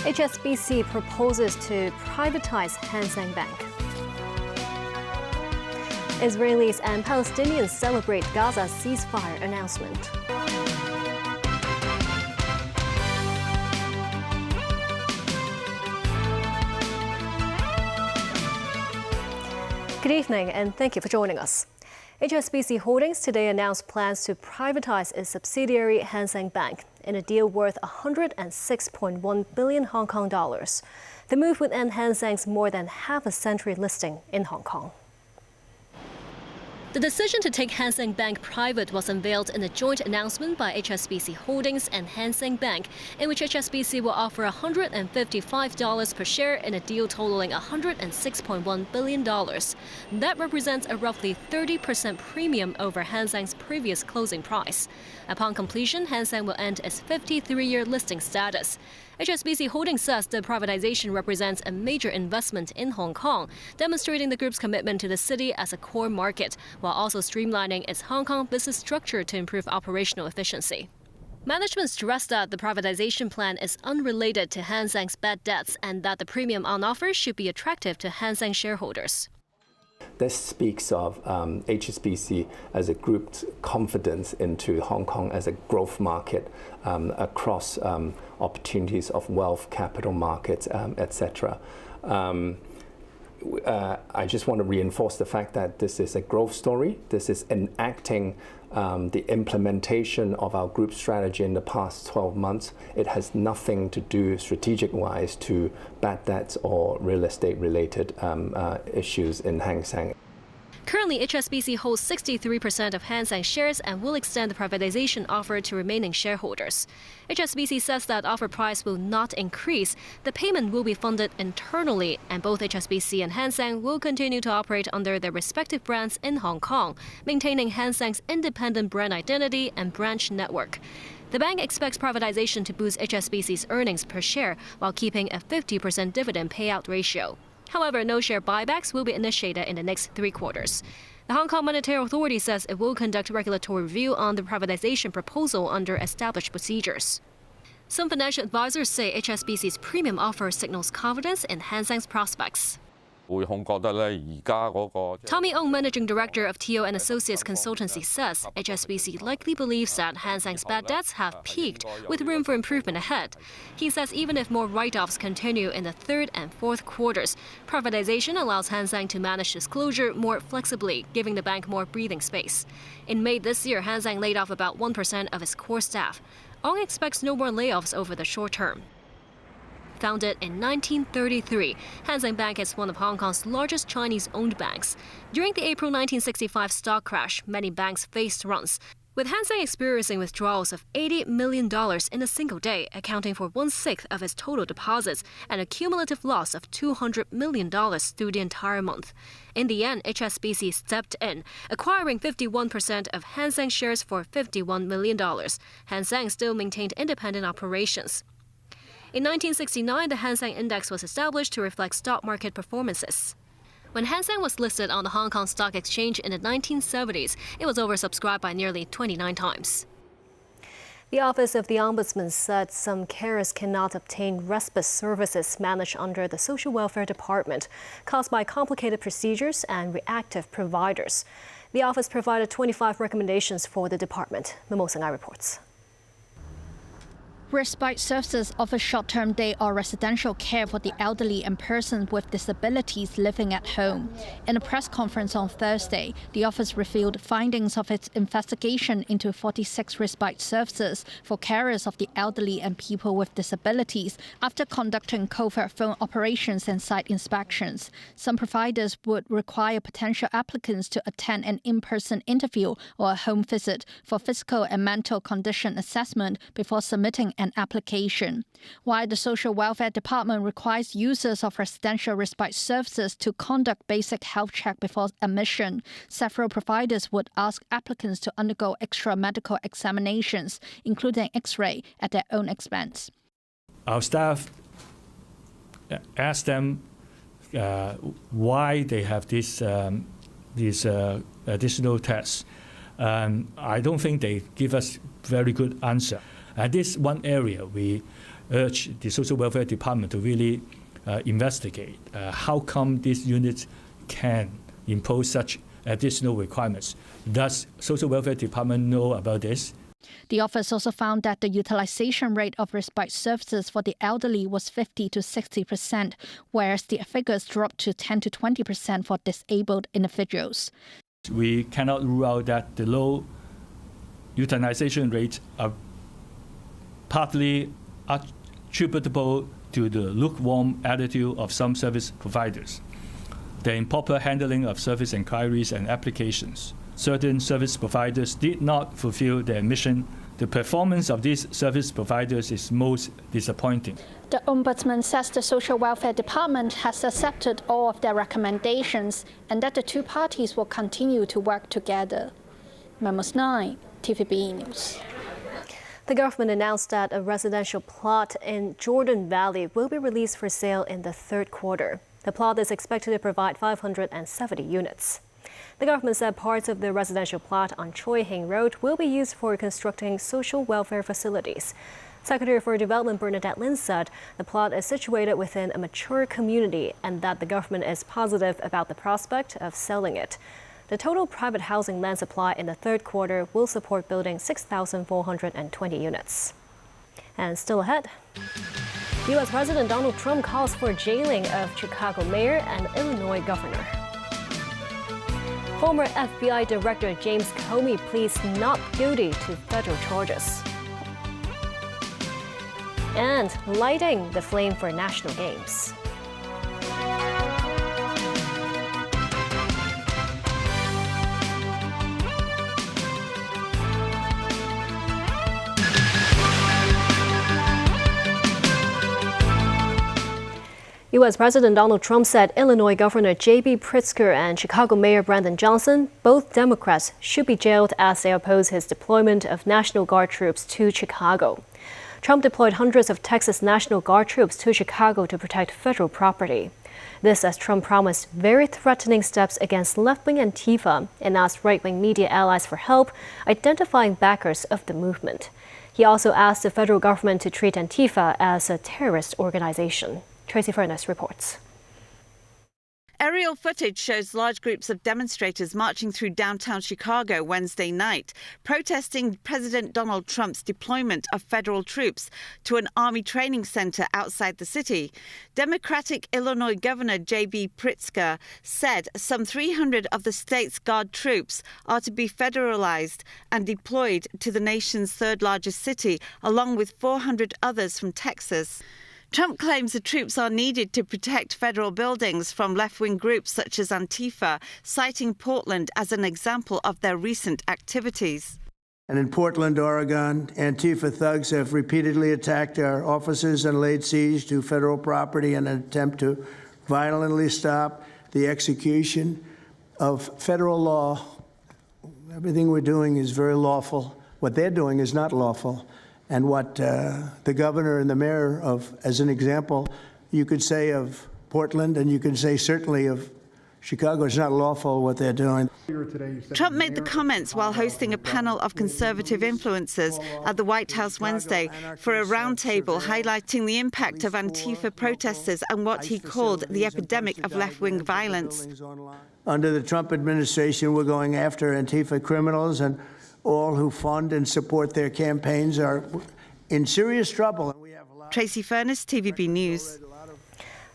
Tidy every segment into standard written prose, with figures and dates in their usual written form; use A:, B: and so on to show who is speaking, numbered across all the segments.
A: HSBC proposes to privatize Hang Seng Bank. Israelis and Palestinians celebrate Gaza ceasefire announcement. Good evening and thank you for joining us. HSBC Holdings today announced plans to privatize its subsidiary Hang Seng Bank in a deal worth 106.1 billion Hong Kong dollars. The move would end Hang Seng's more than half-a-century listing in Hong Kong. The decision to take Hang Seng Bank private was unveiled in a joint announcement by HSBC Holdings and Hang Seng Bank, in which HSBC will offer $155 per share in a deal totaling $106.1 billion. That represents a roughly 30% premium over Hang Seng's previous closing price. Upon completion, Hang Seng will end its 53-year listing status. HSBC Holdings says the privatization represents a major investment in Hong Kong, demonstrating the group's commitment to the city as a core market, while also streamlining its Hong Kong business structure to improve operational efficiency. Management stressed that the privatization plan is unrelated to Hang Seng's bad debts and that the premium on offer should be attractive to Hang Seng shareholders.
B: This speaks of HSBC as a group's confidence into Hong Kong as a growth market across opportunities of wealth, capital markets, etc. I just want to reinforce the fact that this is a growth story. This is enacting the implementation of our group strategy in the past 12 months. It has nothing to do strategic-wise to bad debts or real estate-related issues in Hang Seng.
A: Currently, HSBC holds 63% of Hang Seng shares and will extend the privatization offer to remaining shareholders. HSBC says that offer price will not increase. The payment will be funded internally, and both HSBC and Hang Seng will continue to operate under their respective brands in Hong Kong, maintaining Hang Seng's independent brand identity and branch network. The bank expects privatization to boost HSBC's earnings per share while keeping a 50% dividend payout ratio. However, no share buybacks will be initiated in the next 3 quarters. The Hong Kong Monetary Authority says it will conduct regulatory review on the privatization proposal under established procedures. Some financial advisors say HSBC's premium offer signals confidence in Hang Seng's prospects. Tommy Ong, managing director of TO and Associates Consultancy, says HSBC likely believes that Hang Seng's bad debts have peaked, with room for improvement ahead. He says even if more write-offs continue in the 3rd and 4th quarters, privatization allows Hang Seng to manage disclosure more flexibly, giving the bank more breathing space. In May this year, Hang Seng laid off about 1% of its core staff. Ong expects no more layoffs over the short term. Founded in 1933, Hang Seng Bank is one of Hong Kong's largest Chinese-owned banks. During the April 1965 stock crash, many banks faced runs, with Hang Seng experiencing withdrawals of $80 million in a single day, accounting for 1/6 of its total deposits, and a cumulative loss of $200 million through the entire month. In the end, HSBC stepped in, acquiring 51% of Hang Seng shares for $51 million. Hang Seng still maintained independent operations. In 1969, the Hang Seng Index was established to reflect stock market performances. When Hang Seng was listed on the Hong Kong Stock Exchange in the 1970s, it was oversubscribed by nearly 29 times. The Office of the Ombudsman said some carers cannot obtain respite services managed under the Social Welfare Department, caused by complicated procedures and reactive providers. The office provided 25 recommendations for the department. Mimosa Ngai reports.
C: Respite services offer short-term day or residential care for the elderly and persons with disabilities living at home. In a press conference on Thursday, the office revealed findings of its investigation into 46 respite services for carers of the elderly and people with disabilities after conducting covert phone operations and site inspections. Some providers would require potential applicants to attend an in-person interview or a home visit for physical and mental condition assessment before submitting an application. While the Social Welfare Department requires users of residential respite services to conduct basic health check before admission, several providers would ask applicants to undergo extra medical examinations, including X-ray, at their own expense.
D: Our staff ask them why they have these additional tests. I don't think they give us very good answer. This one area we urge the Social Welfare Department to really investigate. How come these units can impose such additional requirements? Does Social Welfare Department know about this?
C: The office also found that the utilization rate of respite services for the elderly was 50 to 60%, whereas the figures dropped to 10 to 20% for disabled individuals.
D: We cannot rule out that the low utilization rates are partly attributable to the lukewarm attitude of some service providers, the improper handling of service inquiries and applications. Certain service providers did not fulfill their mission. The performance of these service providers is most disappointing.
C: The Ombudsman says the Social Welfare Department has accepted all of their recommendations and that the two parties will continue to work together. Memos 9, TVB News.
A: The government announced that a residential plot in Jordan Valley will be released for sale in the third quarter. The plot is expected to provide 570 units. The government said parts of the residential plot on Choi Hing Road will be used for constructing social welfare facilities. Secretary for Development Bernadette Lin said the plot is situated within a mature community and that the government is positive about the prospect of selling it. The total private housing land supply in the third quarter will support building 6,420 units. And still ahead, U.S. President Donald Trump calls for jailing of Chicago mayor and Illinois governor. Former FBI Director James Comey pleads not guilty to federal charges. And lighting the flame for national games. U.S. President Donald Trump said Illinois Governor J.B. Pritzker and Chicago Mayor Brandon Johnson, both Democrats, should be jailed as they oppose his deployment of National Guard troops to Chicago. Trump deployed hundreds of Texas National Guard troops to Chicago to protect federal property. This as Trump promised very threatening steps against left-wing Antifa and asked right-wing media allies for help identifying backers of the movement. He also asked the federal government to treat Antifa as a terrorist organization. Tracy Furness reports.
E: Aerial footage shows large groups of demonstrators marching through downtown Chicago Wednesday night, protesting President Donald Trump's deployment of federal troops to an army training center outside the city. Democratic Illinois Governor J.B. Pritzker said some 300 of the state's Guard troops are to be federalized and deployed to the nation's third largest city, along with 400 others from Texas. Trump claims the troops are needed to protect federal buildings from left-wing groups such as Antifa, citing Portland as an example of their recent activities.
F: And in Portland, Oregon, Antifa thugs have repeatedly attacked our offices and laid siege to federal property in an attempt to violently stop the execution of federal law. Everything we're doing is very lawful. What they're doing is not lawful. And what the governor and the mayor of, as an example, you could say of Portland and you could say certainly of Chicago, it's not lawful what they're doing.
E: Trump made the comments while hosting a panel of conservative influencers at the White House Wednesday for a roundtable highlighting the impact of Antifa protesters and what he called the epidemic of left-wing violence.
F: Under the Trump administration, we're going after Antifa criminals, and all who fund and support their campaigns are in serious trouble.
E: Tracy Furness, TVB News.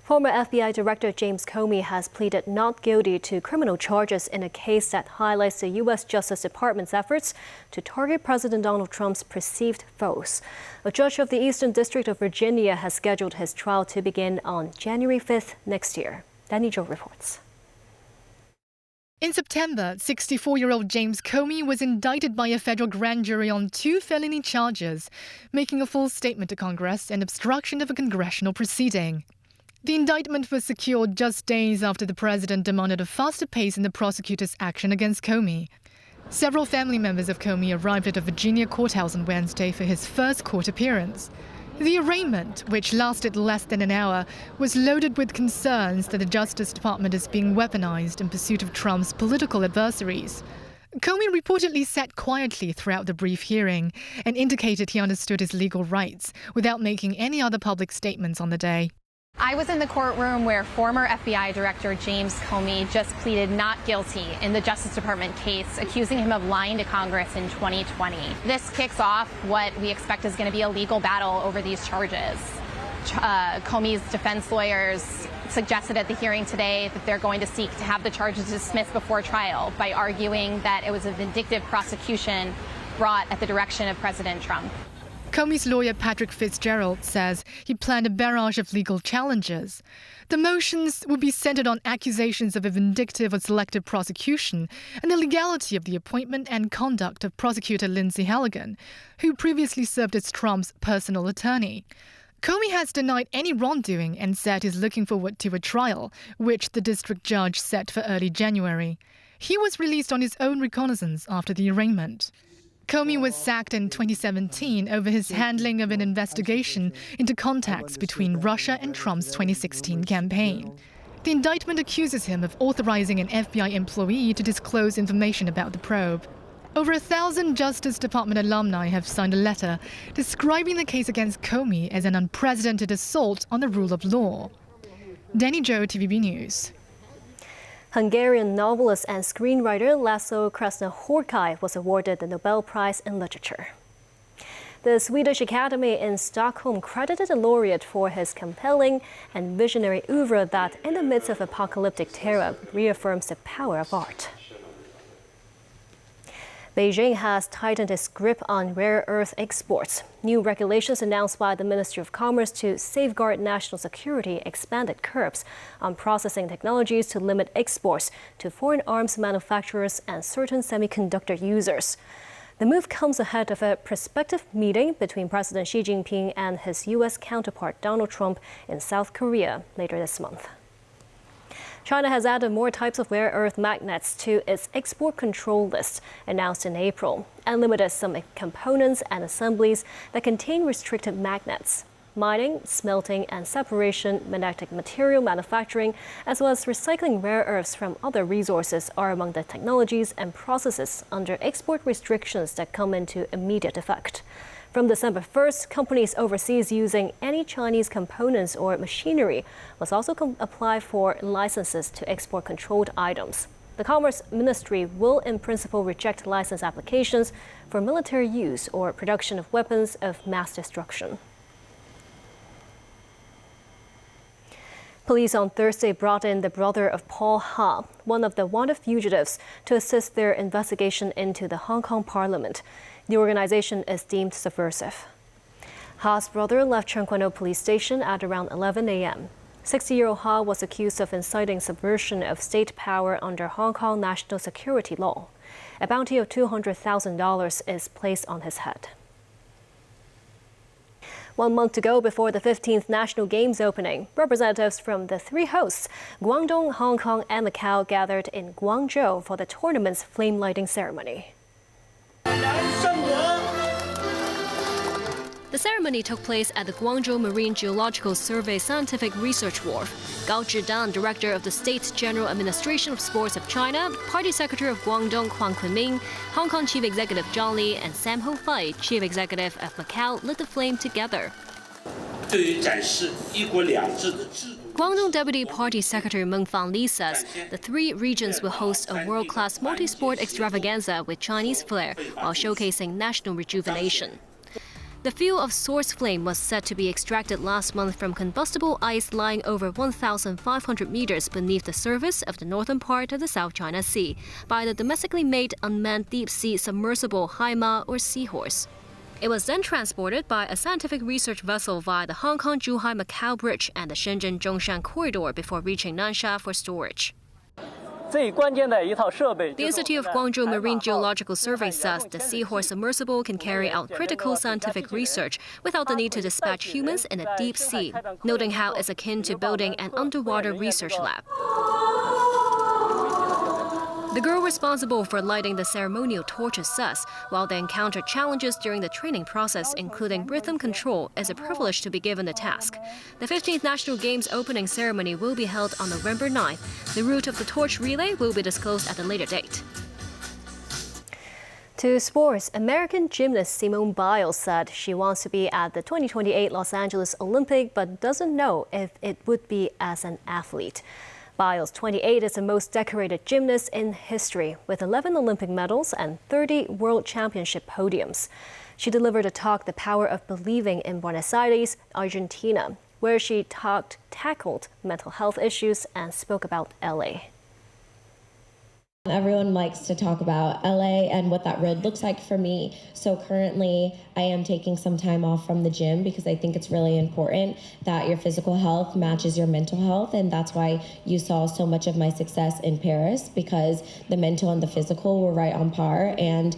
A: Former FBI Director James Comey has pleaded not guilty to criminal charges in a case that highlights the U.S. Justice Department's efforts to target President Donald Trump's perceived foes. A judge of the Eastern District of Virginia has scheduled his trial to begin on January 5th next year. Danny Jo reports.
G: In September, 64-year-old James Comey was indicted by a federal grand jury on 2 felony charges, making a false statement to Congress and obstruction of a congressional proceeding. The indictment was secured just days after the president demanded a faster pace in the prosecutor's action against Comey. Several family members of Comey arrived at a Virginia courthouse on Wednesday for his first court appearance. The arraignment, which lasted less than an hour, was loaded with concerns that the Justice Department is being weaponized in pursuit of Trump's political adversaries. Comey reportedly sat quietly throughout the brief hearing and indicated he understood his legal rights without making any other public statements on the day.
H: I was in the courtroom where former FBI Director James Comey just pleaded not guilty in the Justice Department case accusing him of lying to Congress in 2020. This kicks off what we expect is going to be a legal battle over these charges. Comey's defense lawyers suggested at the hearing today that they're going to seek to have the charges dismissed before trial by arguing that it was a vindictive prosecution brought at the direction of President Trump.
G: Comey's lawyer Patrick Fitzgerald says he planned a barrage of legal challenges. The motions would be centered on accusations of a vindictive or selective prosecution and the legality of the appointment and conduct of prosecutor Lindsay Halligan, who previously served as Trump's personal attorney. Comey has denied any wrongdoing and said he's looking forward to a trial, which the district judge set for early January. He was released on his own recognizance after the arraignment. Comey was sacked in 2017 over his handling of an investigation into contacts between Russia and Trump's 2016 campaign. The indictment accuses him of authorizing an FBI employee to disclose information about the probe. Over 1,000 Justice Department alumni have signed a letter describing the case against Comey as an unprecedented assault on the rule of law. Danny Zhou, TVB News.
A: Hungarian novelist and screenwriter Laszlo Krasznahorkai was awarded the Nobel Prize in Literature. The Swedish Academy in Stockholm credited the laureate for his compelling and visionary oeuvre that, in the midst of apocalyptic terror, reaffirms the power of art. Beijing has tightened its grip on rare earth exports. New regulations announced by the Ministry of Commerce to safeguard national security expanded curbs on processing technologies to limit exports to foreign arms manufacturers and certain semiconductor users. The move comes ahead of a prospective meeting between President Xi Jinping and his U.S. counterpart Donald Trump in South Korea later this month. China has added more types of rare earth magnets to its export control list, announced in April, and limited some components and assemblies that contain restricted magnets. Mining, smelting, and separation, magnetic material manufacturing, as well as recycling rare earths from other resources are among the technologies and processes under export restrictions that come into immediate effect. From December 1st, companies overseas using any Chinese components or machinery must also apply for licenses to export controlled items. The Commerce Ministry will in principle reject license applications for military use or production of weapons of mass destruction. Police on Thursday brought in the brother of Paul Ha, one of the wanted fugitives, to assist their investigation into the Hong Kong Parliament. The organization is deemed subversive. Ha's brother left Cheung Kwan O Police Station at around 11 a.m. 60-year-old Ha was accused of inciting subversion of state power under Hong Kong national security law. A bounty of $200,000 is placed on his head. 1 month to go before the 15th National Games opening, representatives from the three hosts, Guangdong, Hong Kong, and Macau, gathered in Guangzhou for the tournament's flame lighting ceremony. The ceremony took place at the Guangzhou Marine Geological Survey Scientific Research Wharf. Gao Zhidan, director of the State's General Administration of Sports of China, Party Secretary of Guangdong Huang Kunming, Hong Kong Chief Executive Zhang Li, and Sam Ho Fai, Chief Executive of Macau, lit the flame together. Guangdong Deputy Party Secretary Meng Fangli says the three regions will host a world-class multi-sport extravaganza with Chinese flair while showcasing national rejuvenation. The fuel of source flame was said to be extracted last month from combustible ice lying over 1,500 meters beneath the surface of the northern part of the South China Sea by the domestically made unmanned deep-sea submersible Haima or Seahorse. It was then transported by a scientific research vessel via the Hong Kong-Zhuhai-Macau Bridge and the Shenzhen-Zhongshan corridor before reaching Nansha for storage. The Institute of Guangzhou Marine Geological Survey says the Seahorse submersible can carry out critical scientific research without the need to dispatch humans in the deep sea, noting how it's akin to building an underwater research lab. The girl responsible for lighting the ceremonial torches says, while they encountered challenges during the training process, including rhythm control, it's a privilege to be given the task. The 15th National Games opening ceremony will be held on November 9th. The route of the torch relay will be disclosed at a later date. To sports, American gymnast Simone Biles said she wants to be at the 2028 Los Angeles Olympic but doesn't know if it would be as an athlete. Biles, 28, is the most decorated gymnast in history, with 11 Olympic medals and 30 World Championship podiums. She delivered a talk, The Power of Believing, in Buenos Aires, Argentina, where she tackled mental health issues and spoke about LA.
I: Everyone likes to talk about LA and what that road looks like for me. So currently I am taking some time off from the gym because I think it's really important that your physical health matches your mental health. And that's why you saw so much of my success in Paris, because the mental and the physical were right on par, and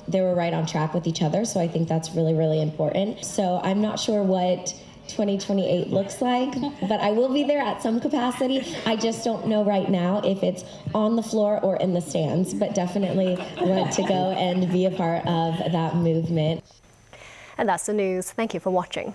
I: they were right on track with each other. So I think that's really, really important. So I'm not sure what 2028 looks like, but I will be there at some capacity. I just don't know right now if it's on the floor or in the stands, but definitely want to go and be a part of that movement.
A: And that's the news. Thank you for watching.